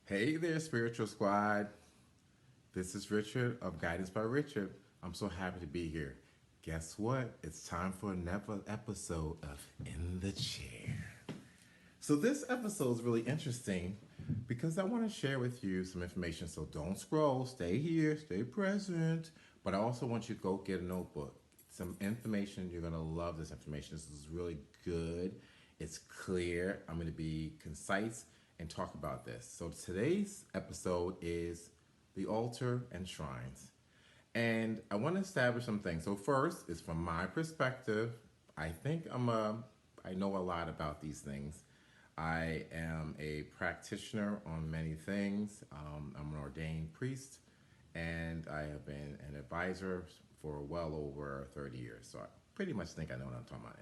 Hey there, Spiritual Squad. This is Richard of Guidance by Richard. I'm so happy to be here. Guess what? It's time for another episode of In the Chair. So, this episode is really interesting because I want to share with you some information. So, don't scroll, stay here, stay present. But I also want you to go get a notebook. Some information, you're going to love this information. This is really good. It's clear. I'm going to be concise and talk about this. So, today's episode is the altar and shrines. And I want to establish some things. So first is from my perspective. I think I know a lot about these things. I am a practitioner on many things. I'm an ordained priest, and I have been an advisor for well over 30 years. So I pretty much think I know what I'm talking about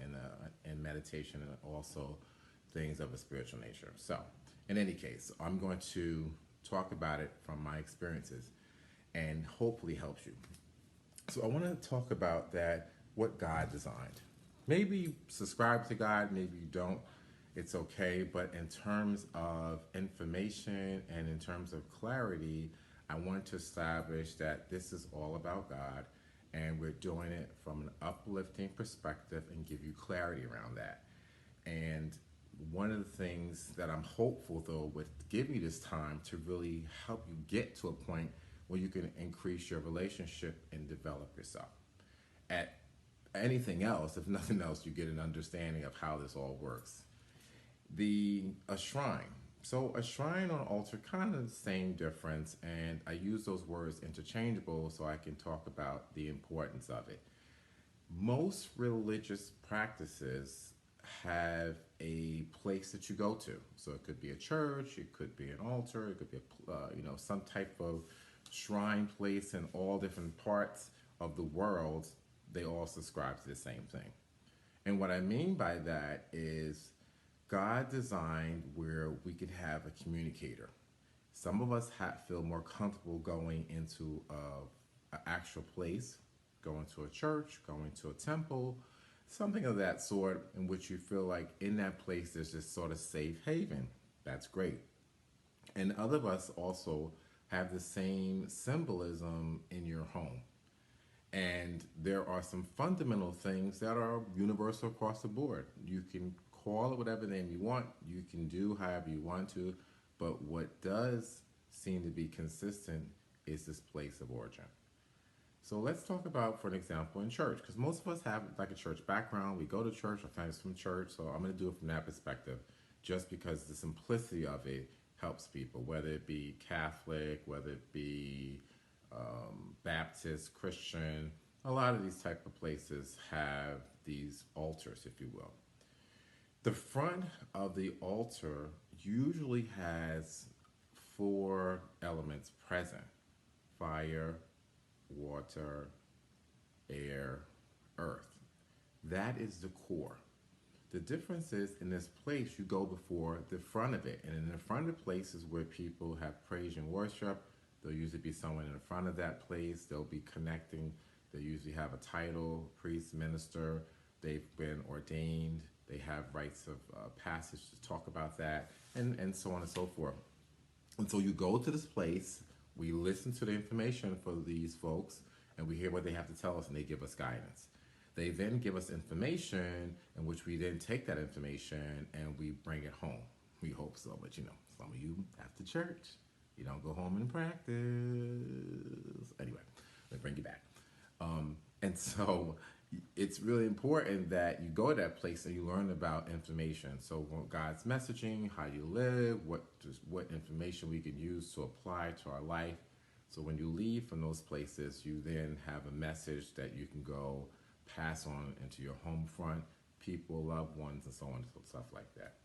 in meditation and also things of a spiritual nature. So, in any case, I'm going to talk about it from my experiences and hopefully helps you. So I want to talk about that, what God designed. Maybe you subscribe to God, maybe you don't. It's okay. But in terms of information and in terms of clarity, I want to establish that this is all about God and we're doing it from an uplifting perspective and give you clarity around that. And one of the things that I'm hopeful though would give you this time to really help you get to a point where you can increase your relationship and develop yourself. At anything else, if nothing else, you get an understanding of how this all works. The a shrine. So a shrine or an altar, kind of the same difference, and I use those words interchangeable so I can talk about the importance of it. Most religious practices have a place that you go to. So it could be a church, it could be an altar, it could be some type of shrine place in all different parts of the world. They all subscribe to the same thing. And what I mean by that is God designed where we could have a communicator. Some of us feel more comfortable going into an actual place, going to a church, going to a temple, something of that sort, in which you feel like in that place there's this sort of safe haven. That's great. And other of us also have the same symbolism in your home. And there are some fundamental things that are universal across the board. You can call it whatever name you want, you can do however you want to, but what does seem to be consistent is this place of origin. So let's talk about, for an example, in church, because most of us have like a church background. We go to church, our family's from church, so I'm going to do it from that perspective, just because the simplicity of it helps people, whether it be Catholic, whether it be Baptist, Christian. A lot of these type of places have these altars, if you will. The front of the altar usually has four elements present: fire, water, air, earth. That is the core. The difference is in this place, you go before the front of it. And in the front of the place is where people have praise and worship. There'll usually be someone in the front of that place. They'll be connecting. They usually have a title, priest, minister. They've been ordained. They have rites of passage to talk about that, and so on and so forth. And so you go to this place, we listen to the information for these folks, and we hear what they have to tell us, and they give us guidance. They then give us information in which we then take that information and we bring it home. We hope so, but some of you after church, you don't go home and practice. Anyway, let me bring you back. And so it's really important that you go to that place and you learn about information. So God's messaging, how you live, what information we can use to apply to our life. So when you leave from those places, you then have a message that you can go pass on into your home front, people, loved ones, and so on and stuff like that.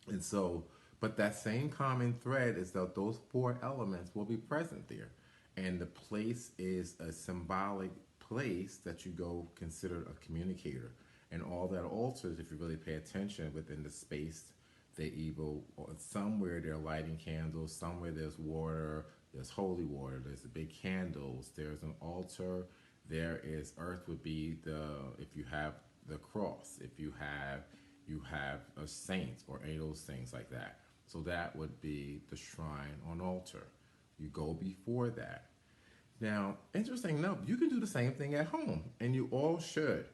And so, but that same common thread is that those four elements will be present there. And the place is a symbolic place that you go consider a communicator. And all that altars, if you really pay attention within the space, they evil, or somewhere they're lighting candles, somewhere there's water, there's holy water, there's the big candles, there's an altar, there is earth would be if you have the cross, if you have a saint or any of those things like that. So that would be the shrine on altar. You go before that. Now, interesting note, you can do the same thing at home, and you all should.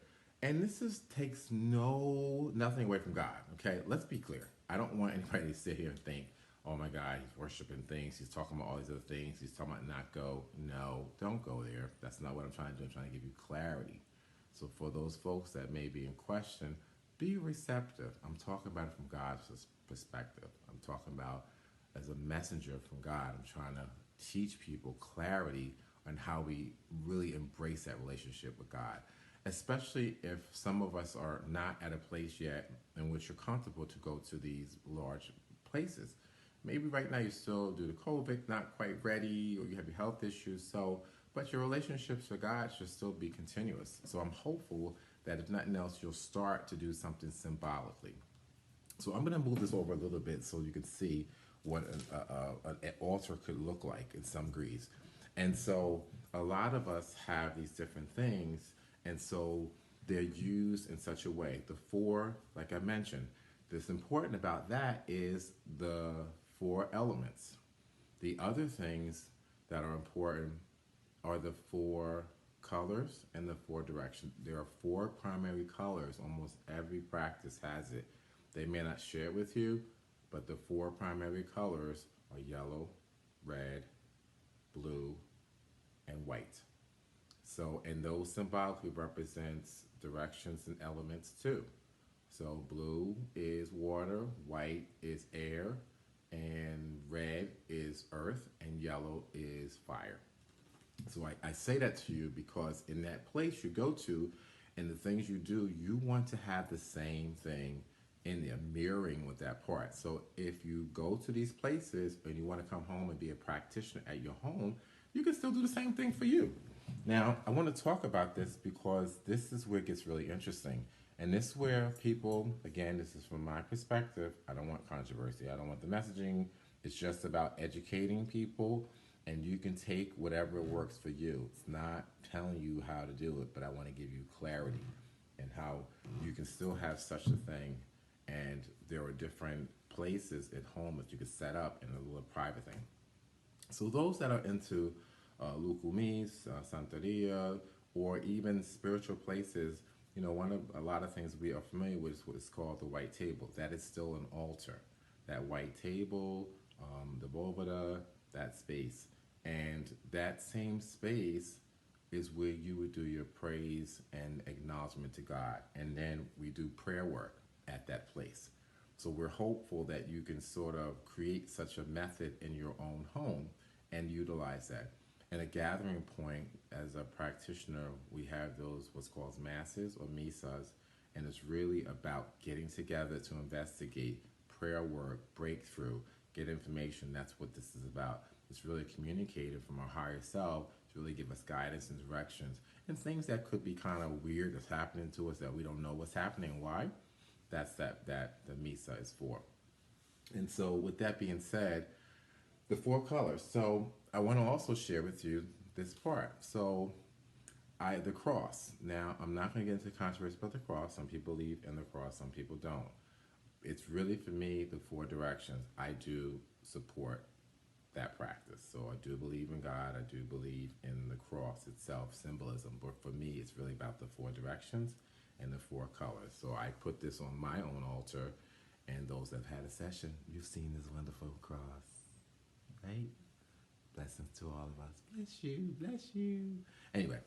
And this takes nothing away from God. Okay, let's be clear. I don't want anybody to sit here and think, "Oh my God, he's worshiping things. He's talking about all these other things. He's talking about not go." No, don't go there. That's not what I'm trying to do. I'm trying to give you clarity. So for those folks that may be in question, be receptive. I'm talking about it from God's perspective. I'm talking about as a messenger from God. I'm trying to teach people clarity on how we really embrace that relationship with God, especially if some of us are not at a place yet in which you're comfortable to go to these large places. Maybe right now you're still, due to COVID, not quite ready, or you have your health issues. So, but your relationships with God should still be continuous. So I'm hopeful that if nothing else, you'll start to do something symbolically. So I'm going to move this over a little bit so you can see what an altar could look like in some degrees. And so a lot of us have these different things, and so they're used in such a way. The four, like I mentioned, what's important about that is the four elements. The other things that are important are the four colors and the four directions. There are four primary colors. Almost every practice has it. They may not share it with you, but the four primary colors are yellow, red, blue, and white. So, and those symbolically represents directions and elements too. So blue is water, white is air, and red is earth, and yellow is fire. So I say that to you because in that place you go to and the things you do, you want to have the same thing in there, mirroring with that part. So if you go to these places and you want to come home and be a practitioner at your home, you can still do the same thing for you. Now, I want to talk about this because this is where it gets really interesting. And this is where people, again, this is from my perspective, I don't want controversy. I don't want the messaging. It's just about educating people, and you can take whatever works for you. It's not telling you how to do it, but I want to give you clarity and how you can still have such a thing. And there are different places at home that you can set up in a little private thing. So those that are into Lukumis, Santeria, or even spiritual places, you know, a lot of things we are familiar with is what is called the white table. That is still an altar. That white table, the bovada, that space. And that same space is where you would do your praise and acknowledgement to God. And then we do prayer work at that place. So we're hopeful that you can sort of create such a method in your own home and utilize that. And a gathering point, as a practitioner, we have those what's called masses or misas, and it's really about getting together to investigate prayer work, breakthrough, get information. That's what this is about. It's really communicated from our higher self to really give us guidance and directions and things that could be kind of weird that's happening to us that we don't know what's happening and why. That's that the misa is for. And so with that being said, the four colors. So I want to also share with you this part. So the cross. Now, I'm not going to get into controversy about the cross. Some people believe in the cross, some people don't. It's really, for me, the four directions. I do support that practice. So I do believe in God. I do believe in the cross itself, symbolism. But for me, it's really about the four directions and the four colors. So I put this on my own altar, and those that have had a session, you've seen this wonderful cross, right? Blessings to all of us. Bless you, bless you. Anyway,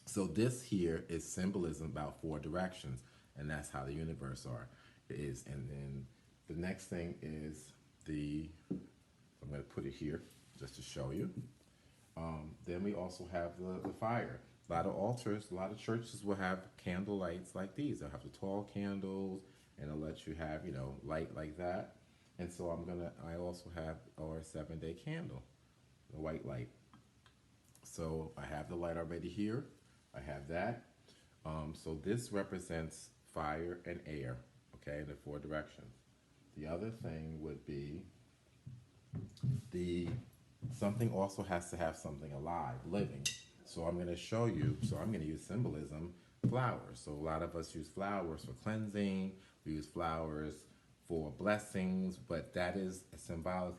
so this here is symbolism about four directions, and that's how the universe is. And then the next thing is I'm going to put it here just to show you. Then we also have the fire. A lot of altars, a lot of churches will have candle lights like these. They'll have the tall candles, and they'll let you have, light like that. And so I also have our 7-day candle, the white light. So I have the light already here. I have that. So this represents fire and air, okay, in the four directions. The other thing would be something also has to have something alive, living. So I'm going to show you, so I'm going to use symbolism, flowers. So a lot of us use flowers for cleansing. We use flowers for blessings, but that is symbolic